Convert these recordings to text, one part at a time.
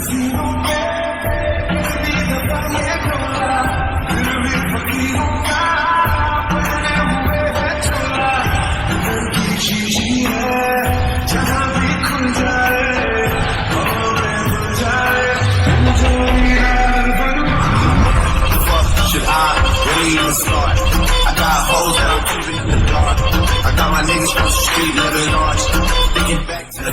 Should I really even start? I got hoes that I'm keeping in the dark. I got my niggas from the street living large. Thinking back to the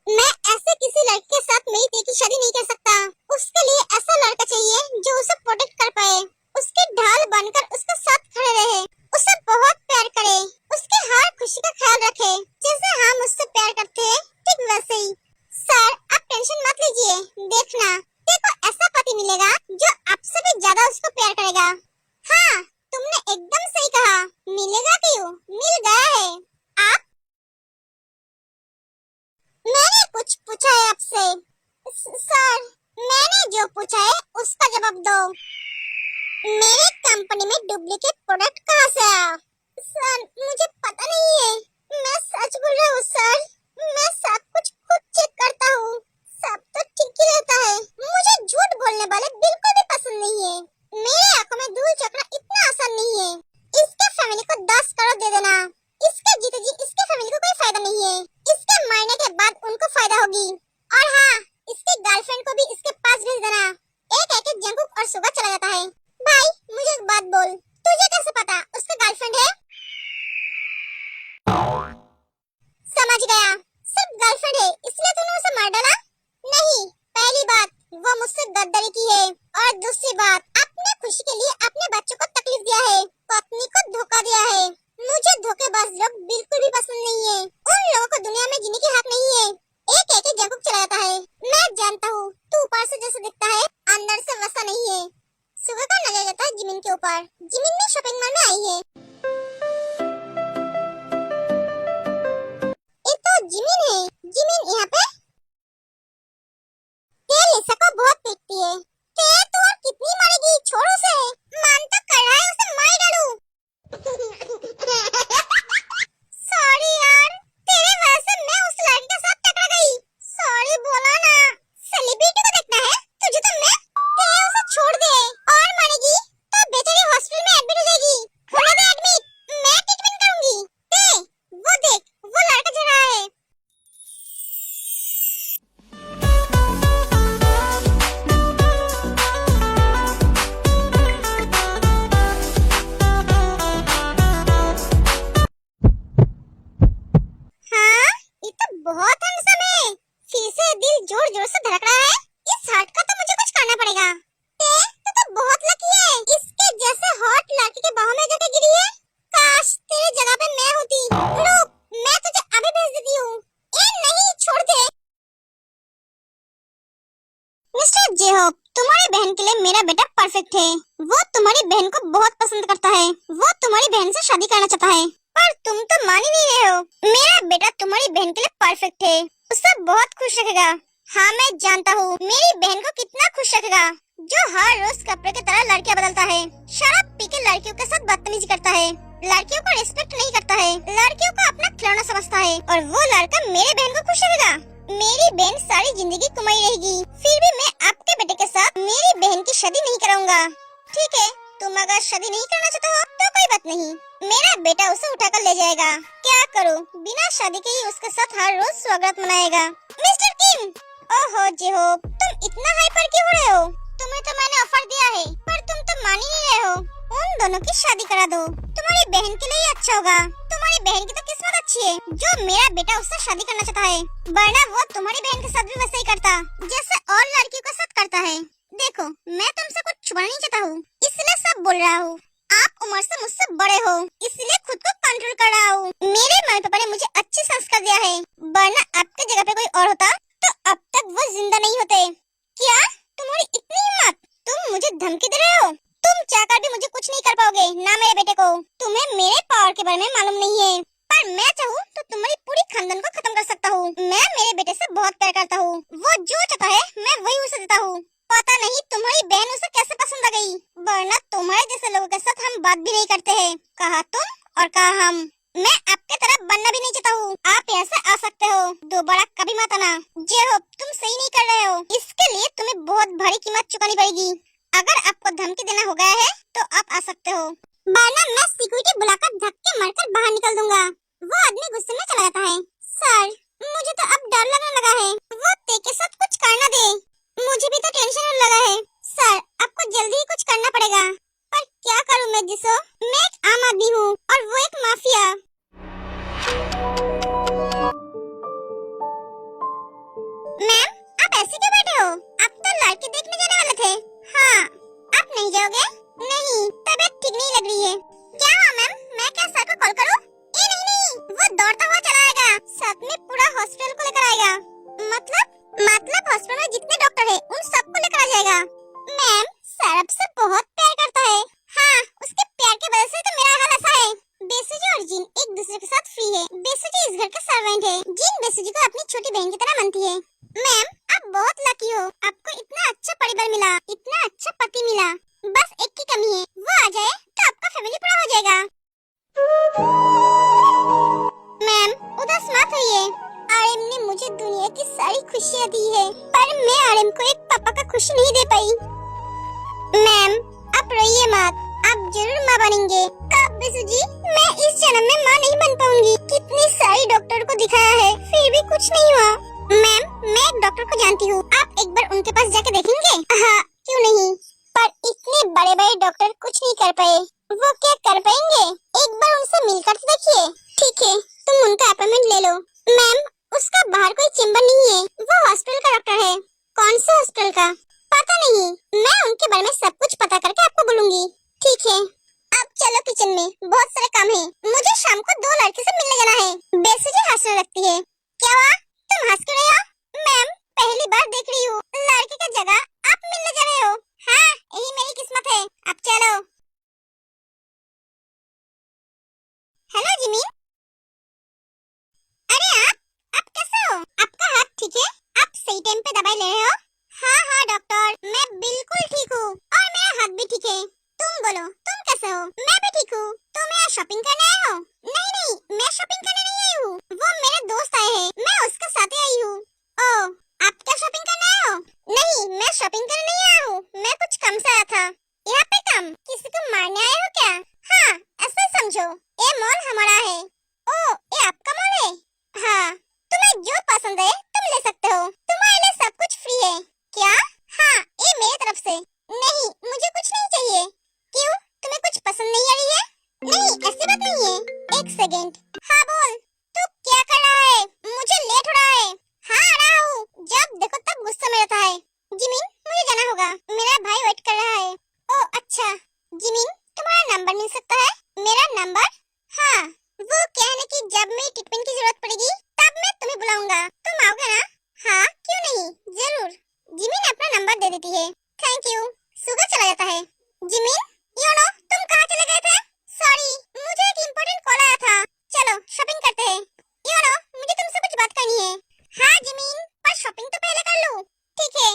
मैं ऐसे किसी लड़के के साथ मेरी दी की शादी नहीं कर सकता। उसके लिए ऐसा लड़का चाहिए जो उसे प्रोटेक्ट कर पाए, उसके ढाल बनकर उसके साथ खड़े रहे, उसे बहुत प्यार करे, उसके हर खुशी का ख्याल रखे, जैसे हम उससे प्यार करते हैं ठीक वैसे ही। सर आप टेंशन मत लीजिए, देखना देखो ऐसा पति मिलेगा जो आपसे भी ज्यादा उसको प्यार करेगा। हाँ तुमने एकदम सही कहा, मिलेगा क्यों, मिल गया है। आप मैंने कुछ पूछा है आपसे। सर मैंने जो पूछा है उसका जवाब दो। मेरी कंपनी में डुप्लीकेट प्रोडक्ट कहाँ से आया? सर मुझे पता नहीं है, मैं सच बोल रहा हूँ सर, मैं सब कुछ खुद चेक करता हूँ, सब तो ठीक ही रहता है। मुझे झूठ बोलने वाले बिल्कुल भी पसंद नहीं है। मेरी आंखों में धूल झोंकना इतना आसान नहीं है। इसके फैमिली को 10 करोड़ दे देना, इसके जीते जी इसके फैमिली को कोई फायदा नहीं है, इसके मरने के बाद उनको फायदा होगी। और हाँ इसकी गर्लफ्रेंड को भी इसके पास भेज देना, एक एक जंगुक और सुगा चला जाता है। भाई मुझे एक बात बोल, तुझे कैसे पता उसका गर्लफ्रेंड है? समझ गया, सिर्फ गर्लफ्रेंड है इसलिए तूने उसे मार डाला? नहीं, पहली बात वो मुझसे गद्दारी की है, और दूसरी बात अपने खुशी के लिए अपने बच्चों को तकलीफ दिया है, पत्नी को धोखा दिया है। मुझे धोखेबाज लोग बिल्कुल भी पसंद नहीं है, उन लोगों को दुनिया में जीने की हक नहीं है। एक एक जंगुक चला जाता है। मैं जानता हूँ तू ऊपर से जैसा दिखता है अंदर से वैसा नहीं है। सुबह का नजर जाता है जिमिन के ऊपर, जिमिन भी शॉपिंग मॉल में आई है। ये तो जिमिन है, जिमिन यहाँ पे? ते लिसा को बहुत पीटती है। ते तू और कितनी मारेगी, छोड़ उसे, मन तो कर रहा है उसे मार डालूं। सॉरी यार, तेरे वजह से मैं उस लड़की के साथ टकरा गई। सॉरी बोला ना, सेलिब्रिटी को देखना है तुझे तो मैं। ते उसे छोड़ दे, और मारेगी तो बेचारी हॉस्पिटल में एडमिट हो जाएगी। होने दे एडमिट, मैं ट्रीटमेंट करूंगी। ते वो देख, वो लड़का जा रहा है। बहुत हैंडसम है, फिर से दिल जोर जोर से धड़क रहा है। इस हार्ट का तो मुझे कुछ करना पड़ेगा। तू तो बहुत लकी है, इसके जैसे हॉट लड़की के बाहों में जाके गिरी है। काश तेरी जगह पे मैं होती। रुक, मैं तुझे अभी भेज देती हूँ। नहीं छोड़ दे। मिस्टर जेहोप, तुम्हारी बहन के लिए मेरा बेटा परफेक्ट है। वो तुम्हारी बहन को बहुत पसंद करता है, वो तुम्हारी बहन से शादी करना चाहता है, पर तुम तो मान ही नहीं रहे हो। मेरा बेटा तुम्हारी बहन के लिए परफेक्ट है, उसे बहुत खुश रखेगा। हाँ मैं जानता हूँ मेरी बहन को कितना खुश रखेगा, जो हर रोज कपड़े की तरह लड़कियां बदलता है, शराब पी के लड़कियों के साथ बदतमीजी करता है, लड़कियों को रिस्पेक्ट नहीं करता है, लड़कियों को अपना खिलौना समझता है, और वो लड़का मेरे बहन को खुश रखेगा। मेरी बहन सारी जिंदगी कुमारी रहेगी, फिर भी मैं आपके बेटे के साथ मेरी बहन की शादी नहीं कराऊंगा। ठीक है, तुम अगर शादी नहीं करना चाहते हो तो कोई बात नहीं, मेरा बेटा उसे उठाकर ले जाएगा। क्या करूं, बिना शादी के ही उसके साथ हर रोज स्वागत मनाएगा। मिस्टर किम, ओहो जेहोप, तुम इतना हाइपर क्यों हो रहे हो? तुम्हें तो मैंने ऑफर दिया है, पर तुम तो मान ही नहीं रहे हो। उन दोनों की शादी करा दो, तुम्हारी बहन के लिए अच्छा होगा। तुम्हारी बहन की तो किस्मत अच्छी है जो मेरा बेटा उससे शादी करना चाहता है, वरना वो तुम्हारी बहन के साथ भी वैसे ही करता जैसे और लड़कियों के साथ करता है। देखो मैं तुमसे कुछ छुपाना नहीं चाहता हूँ, इसलिए सब बोल रहा हूँ। आप उम्र से मुझसे बड़े हो, इसलिए खुद को कंट्रोल कर रहा हूँ। मेरे मम्मी पापा ने मुझे अच्छी संस्कार दिया है, वरना आपके जगह पे कोई और होता तो अब तक वो जिंदा नहीं होते। क्या तुम्हारी इतनी हिम्मत, तुम मुझे धमकी दे रहे हो? तुम चाहकर भी मुझे कुछ नहीं कर पाओगे, ना मेरे बेटे को। तुम्हें मेरे पावर के बारे में मालूम नहीं है, पर मैं चाहूँ तो तुम्हारी पूरी खानदान को खत्म कर सकता हूँ। मैं मेरे बेटे से बहुत प्यार करता हूँ, वो जो चाहता है मैं वही उसे देता हूँ। पता नहीं तुम्हारी बहन उसे कैसे पसंद आ गई, वरना तुम्हारे जैसे लोगों के साथ हम बात भी नहीं करते हैं। कहा तुम और कहा हम। मैं आपके तरह बनना भी नहीं चाहता हूँ, आप यहाँ से आ सकते हो, दोबारा कभी मत आना। जेहोप तुम तुम सही नहीं कर रहे हो। इसके लिए तुम्हें बहुत भारी कीमत चुकानी पड़ेगी। अगर आपको धमकी देना हो गया है तो आप आ सकते हो, वरना मैं सिक्योरिटी बुलाकर धक्के मारकर बाहर निकल दूंगा। वो आदमी गुस्से में चला जाता है। सर, मुझे तो अब डर लगने लगा है। वो ते के साथ कुछ करना दे। मुझे भी तो टेंशन होने लगा है। सर, आपको जल्दी ही कुछ करना पड़ेगा। पर क्या करूं मैं जिसो? मैं एक आम आदमी हूँ और वो एक माफिया। मैम, आप ऐसे क्यों बैठे हो? आप तो लड़की देखने जाने वाले थे। हाँ, आप नहीं जाओगे? नहीं, तबीयत ठीक नहीं लग रही है। क्या हुआ मैम? मैं क्या सर को कॉल करूं? नहीं, वो दौड़ता हुआ चला आएगा, साथ में पूरा हॉस्पिटल को लेकर आएगा। मतलब हॉस्पिटल में जितने डॉक्टर हैं उन सबको लेकर आ जाएगा। मैम, सर आपसे बहुत प्यार करता है। हाँ, उसके प्यार की वजह से तो मेरा हाल ऐसा है। बेसुजी और जिन एक दूसरे के साथ फ्री है। बेसुजी इस घर का सर्वेंट है। जिन बेसुजी को अपनी छोटी बहन की तरह मानती है। मैम, आप बहुत लकी हो। आपको इतना अच्छा परिवार मिला, इतना अच्छा पति मिला। बस एक की कमी है, वो आ जाए तो आपका फैमिली पूरा हो जाएगा। मैम, उदास मत होइए। आर्यन ने मुझे दुनिया की सारी खुशियाँ दी है, पर मैं आर्यन को एक पापा का खुशी नहीं दे पाई। मैम, आप रोइए मत, आप जरूर माँ बनेंगे। कब बेसुजी? मैं इस जन्म में माँ नहीं बन पाऊंगी। कितनी सारी डॉक्टर को दिखाया है, फिर भी कुछ नहीं हुआ। मैम, मैं एक डॉक्टर को जानती हूँ, आप एक बार उनके पास जाके देखेंगे? हाँ, क्यों नहीं, पर इतने बड़े बड़े डॉक्टर कुछ नहीं कर पाए, वो क्या कर पाएंगे? एक बार उनसे मिलकर तो देखिए। ठीक है, तुम उनका अपॉइंटमेंट ले लो। मैम, उसका बाहर कोई चेम्बर नहीं है, वो हॉस्पिटल का डॉक्टर है। कौन से हॉस्पिटल का? पता नहीं, मैं उनके बारे में सब कुछ पता करके आपको बोलूंगी। ठीक है, अब चलो किचन में, बहुत सारे काम है। मुझे शाम को 2 लड़के से मिलने जाना है। बेसुजी हंसने लगती है। क्या हुआ? तुम हंस क्यों रहे हो? मैम, पहली बार देख रही हूँ लड़के की जगह आप मिलने जा रहे हो। हाँ, यही मेरी किस्मत है। अब चलो। Hello Jimmy. अरे आप कैसे हो? आपका हाथ ठीक है? आप सही टाइम पे दवाई ले रहे हो? हाँ डॉक्टर, मैं बिल्कुल ठीक हूँ और मेरा हाथ भी ठीक है। तुम बोलो, तुम कैसे हो? मैं भी ठीक हूँ। तुम यहाँ शॉपिंग करने आए हो? नहीं, मैं शॉपिंग करने नहीं आई हूँ। वो मेरे दोस्त आए हैं, मैं उसके साथ ही आई हूँ। ओह, आप क्या शॉपिंग करने आए हो? नहीं, मैं शॉपिंग करने नहीं आया हूँ, मैं कुछ काम से आया था। यहाँ पे काम? किसी को मारने आए हो क्या? हाँ, ऐसा समझो, ये मॉल हमारा है। ओह, ये आपका मॉल है? हाँ, तुम्हें जो पसंद है तुम ले सकते हो, तुम्हारे लिए सब कुछ फ्री है। क्या? हाँ, ये मेरी तरफ से। नहीं, मुझे कुछ नहीं चाहिए। क्यों, तुम्हें कुछ पसंद नहीं आ रही है? नहीं, ऐसी बात नहीं है। एक सेकंड। हाँ बोल, तू क्या कर रहा है? मुझे लेट हो रहा है। हाँ, आ रहा हूँ, जब देखो तब गुस्सा में रहता है। जिमिन, मुझे जाना होगा, मेरा भाई वेट कर रहा है। ओह अच्छा, जिमिन, तुम्हारा नंबर मिल सकता है? मेरा नंबर? हाँ, वो कहने की जब मेरी ट्रीटमेंट की जरूरत पड़ेगी तब मैं तुम्हें बुलाऊंगा, तुम आओगे ना? हाँ, क्यों नहीं, जरूर। जिमिन अपना नंबर दे देती है। Thank you. सुगा चला जाता है। जिमिन, योनो, तुम कहाँ चले गए थे? सॉरी, मुझे एक इम्पोर्टेंट कॉल आया था। चलो शॉपिंग करते हैं। योनो, मुझे तुमसे कुछ बात करनी है। हाँ जिमिन, पर शॉपिंग तो पहले कर लूं। ठीक है।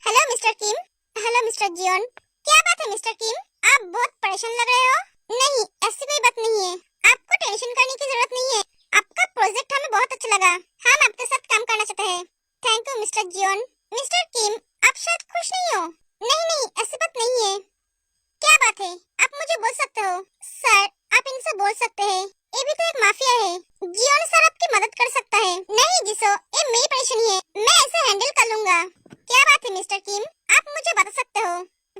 Hello mister Kim. Hello mister Jeon. क्या बात है मिस्टर किम, आप बहुत परेशान लग रहे हो? नहीं, ऐसी कोई बात नहीं है, आपको टेंशन करने की जरूरत नहीं है। आपका प्रोजेक्ट हमें बहुत अच्छा लगा, हम आपके साथ काम करना चाहते हैं। Thank you mister Jeon. Mister Kim, आप शायद खुश नहीं हो? नहीं, ऐसी बात नहीं है। क्या बात है, आप मुझे बोल सकते हो। सर, आप इनसे बोल सकते हैं, ये भी तो एक माफिया है। जियोन सर आपकी मदद कर सकता है। नहीं जिसो, ये मेरी परेशानी है, मैं इसे हैंडल कर लूंगा। क्या बात है मिस्टर किम, आप मुझे बता सकते हो?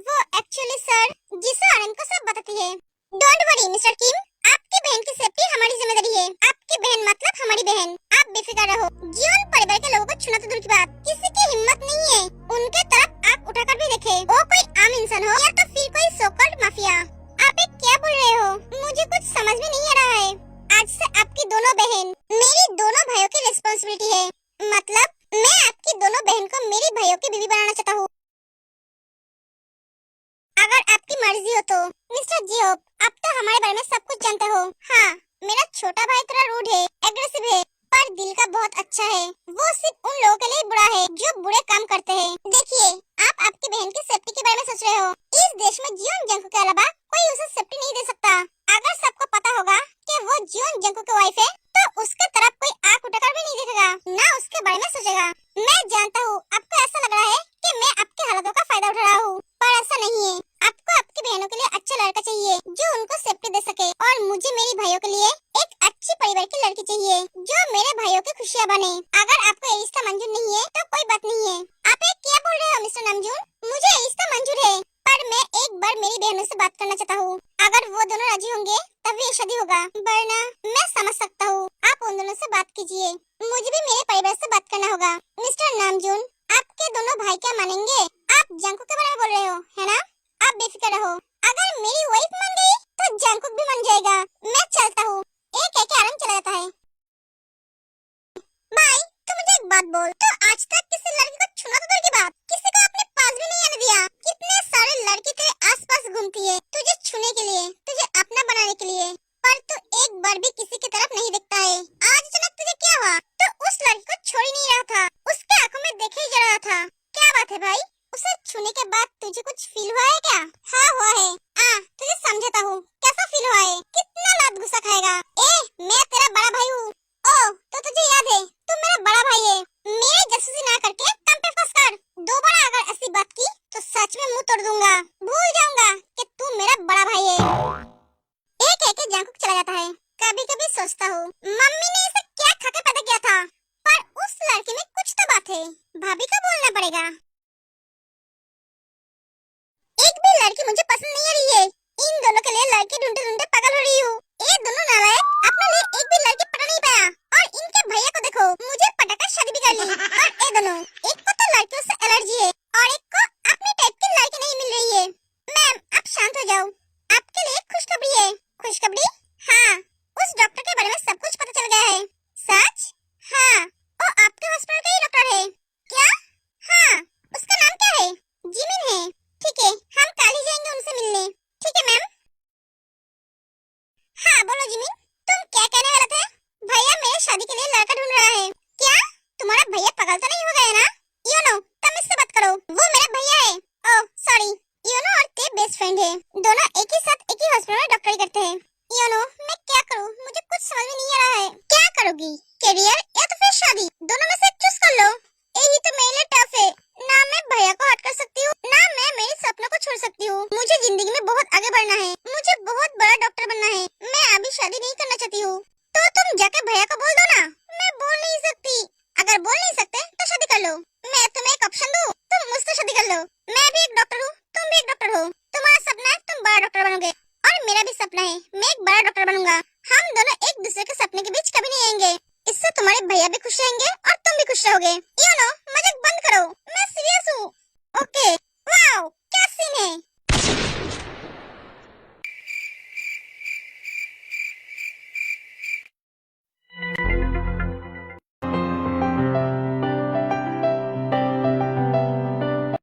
वो एक्चुअली सर, जिसो आर्यन को सब बताती है। डोंट वरी मिस्टर किम, आपकी बहन की सेफ्टी हमारी जिम्मेदारी है। आपकी बहन मतलब हमारी बहन, आप बेफिक्र रहो। जीवन परिवार के लोगों को छूना तो दूर की बात, किसी की हिम्मत नहीं है उनके तरफ आंख उठाकर भी देखे, वो कोई आम इंसान हो या तो फिर कोई सो-कॉल्ड माफिया। आप एक क्या बोल रहे हो? मुझे कुछ समझ में नहीं आ रहा है। आज से आपकी दोनों बहन मेरी दोनों भाइयों की रिस्पॉन्सिबिलिटी है। मतलब मैं आपकी दोनों बहन को मेरी भाइयों की बीवी बनाना चाहता हूँ। लड़का चाहिए जो उनको सेफ्टी दे सके, और मुझे मेरे भाइयों के लिए एक अच्छी परिवार की लड़की चाहिए जो मेरे भाइयों की खुशियाँ बने। अगर आपको ये रिश्ता मंजूर नहीं है तो कोई बात नहीं है। आप ये क्या बोल रहे हो मिस्टर नामजून? मुझे ये रिश्ता मंजूर है, पर मैं एक बार मेरी बहनों से बात करना चाहता हूँ। अगर वो दोनों राजी होंगे तभी ये शादी होगा, वरना मैं समझ सकता हूँ। आप उन दोनों से बात कीजिए, मुझे भी मेरे परिवार से बात करना होगा। मिस्टर नामजून, आपके दोनों भाई क्या मानेंगे? आप जंकुक के बारे में बोल रहे हो, है ना? आप बेफिक्र रहो, अगर मेरी वाइफ मान गई तो जंकुक भी मान जाएगा। मैं चलता हूँ। एक कह के आराम चला जाता है। भाई, तू मुझे एक बात बोल, तो आज तक किसी लड़की को छूना तो दूर की बात, किसी को अपने पास भी नहीं आने दिया। कितने सारे लड़के तेरे आसपास घूमती है तुझे छूने के लिए, तुझे अपना बनाने के लिए, पर तू एक बार भी किसी की तरफ नहीं देखता है। आज अचानक तुझे क्या हुआ? तो उस लड़की को छोड़ ही नहीं रहा था, उसके आंखों में देखे ही जा रहा था। क्या बात है भाई? उसे छूने के बाद तुझे कुछ फील हुआ है क्या? हाँ हुआ है। तुझे समझाता हूँ कैसा फील हुआ है। कितना लात गुस्सा खाएगा? मैं तेरा बड़ा भाई हूँ। ओह, तो तुझे याद है तू मेरा बड़ा भाई है। मेरे जासूसी ना करके काम पे फंस कर। दोबारा अगर ऐसी बात की तो सच में मुंह तोड़ दूंगा। भूल जाऊंगा कि तू मेरा बड़ा भाई है। एक कह के जंकुक चला जाता है। कभी कभी सोचता हूँ मम्मी ने इसे क्या खा के पैदा किया था, पर उस लड़की में कुछ तो बात है। भाभी को बोलना पड़ेगा। एक भी लड़की मुझे पसंद नहीं आ रही है। इन दोनों के लिए लड़की ढूंढते ढूंढते पागल हो रही हूँ। ये दोनों नालायक अपने लिए एक भी लड़की पटा नहीं पाया, और इनके भैया को देखो, मुझे पटाकर शादी भी कर ली। और ये दोनों, एक को तो लड़कियों से एलर्जी है और एक को अपनी टाइप की लड़की नहीं मिल रही है। मैम, आप शांत हो जाओ, आपके लिए खुशखबरी है। खुशखबरी? हाँ, उस डॉक्टर के बारे में सब कुछ पता चल गया है। सच? हाँ, वो आपके हॉस्पिटल का ही डॉक्टर है। क्या? हाँ, उसका नाम क्या है? जिमिन है। ठीक है, हम कल ही जाएंगे उनसे मिलने। ठीक है मैम। हाँ बोलो जिमिन, तुम क्या कहने वाले थे? भैया मेरे शादी के लिए लड़का ढूंढ रहा है। क्या? तुम्हारा भैया पागल तो नहीं हो गया ना? योनो, तुम इससे बात करो, वो मेरा भैया है। Oh sorry. योनो और ते बेस्ट फ्रेंड है, दोनों एक ही साथ एक ही हॉस्पिटल में डॉक्टरी करते हैं। योनो, मैं क्या करूँ? मुझे कुछ समझ में नहीं आ रहा है। क्या करोगी? करियर या तो फिर शादी? दोनों में से चूज कर लो। यही तो मेरे लिए टफ है। ना मैं भैया को हट कर सकती हूँ, ना मैं मेरे सपनों को छोड़ सकती हूँ। मुझे जिंदगी में बहुत आगे बढ़ना है, मुझे बहुत बड़ा डॉक्टर बनना है। मैं अभी शादी नहीं करना चाहती हूँ। तो तुम जाके भैया को बोल दो ना। मैं बोल नहीं सकती। अगर बोल नहीं सकते तो शादी कर लो। मैं तुम्हें एक ऑप्शन दूँ, तुम मुझसे शादी कर लो। मैं भी एक डॉक्टर हूँ, तुम भी एक डॉक्टर हो। तुम्हारा सपना है तुम बड़ा डॉक्टर बनोगे, और मेरा भी सपना है मैं एक बड़ा डॉक्टर बनूंगा। हम दोनों एक दूसरे के सपने के बीच कभी नहीं आएंगे। इससे तुम्हारे भैया भी खुश रहेंगे और तुम भी खुश रहोगे। यू नो, मजाक बंद करो, मैं सीरियस हूँ। ओके।